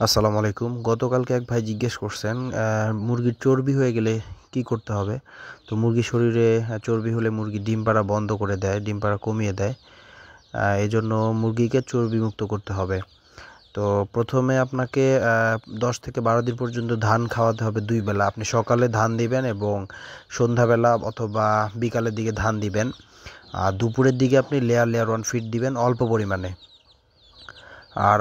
আসসালামু আলাইকুম। গতকালকে এক ভাই জিজ্ঞেস করছেন মুরগির চর্বি হয়ে গেলে কি করতে হবে? তো মুরগির শরীরে চর্বি হলে মুরগি ডিম পাড়া বন্ধ করে দেয়, ডিম পাড়া কমিয়ে দেয়। এজন্য মুরগিকে চর্বিমুক্ত করতে হবে। তো প্রথমে আপনাকে ১০ থেকে ১২ দিন পর্যন্ত ধান খাওয়াতে হবে ২ বেলা। আপনি সকালে ধান দিবেন এবং সন্ধ্যাবেলা অথবা বিকালের দিকে ধান দিবেন। আর দুপুরের দিকে আপনি লেয়ার 1 ফিড দিবেন অল্প পরিমাণে। আর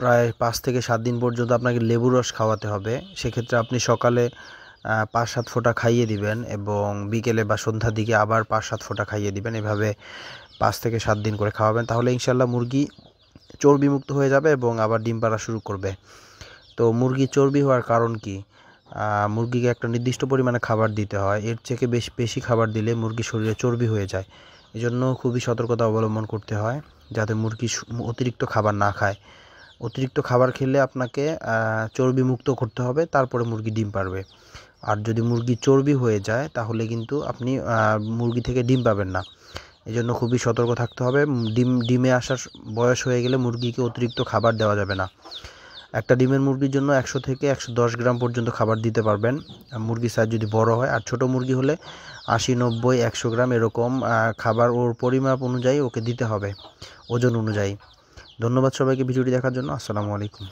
প্রায় ৫ থেকে ৭ দিন পর্যন্ত আপনাকে লেবুর রস খাওয়াতে হবে। সেক্ষেত্রে আপনি সকালে ৫-৭ ফোঁটা খাইয়ে দিবেন এবং বিকেলে বা সন্ধ্যার দিকে আবার ৫-৭ ফোঁটা খাইয়ে দিবেন। এভাবে ৫ থেকে ৭ দিন করে খাওয়াবেন। তাহলে ইনশাআল্লাহ মুরগি চর্বিমুক্ত হয়ে যাবে এবং আবার ডিম পাড়া শুরু করবে। তো মুরগি চর্বি হওয়ার কারণ কি? মুরগিকে একটা নির্দিষ্ট পরিমাণে খাবার দিতে হয়। এর থেকে বেশি খাবার দিলে মুরগির শরীরে চর্বি হয়ে যায়। এজন্য খুবই সতর্কতা অবলম্বন করতে হয় যাতে মুরগি অতিরিক্ত খাবার না খায়। অতিরিক্ত খাবার খেলে আপনাকে চর্বিমুক্ত করতে হবে, তারপরে মুরগি ডিম পারবে। আর যদি মুরগি চর্বি হয়ে যায় তাহলে কিন্তু আপনি মুরগি থেকে ডিম পাবেন না। এজন্য খুবই সতর্ক থাকতে হবে। ডিমে আসার বয়স হয়ে গেলে মুরগিকে অতিরিক্ত খাবার দেওয়া যাবে না। একটা ডিমের মুরগির জন্য ১০০ থেকে ১১০ গ্রাম পর্যন্ত খাবার দিতে পারবেন। মুরগির সাইজ যদি বড় হয়, আর ছোট মুরগি হলে ৮০, ৯০, ১০০ গ্রাম এরকম খাবার ওর পরিমাপ অনুযায়ী ওকে দিতে হবে, ওজন অনুযায়ী। ধন্যবাদ সবাইকে ভিডিওটি দেখার জন্য। আসসালামু আলাইকুম।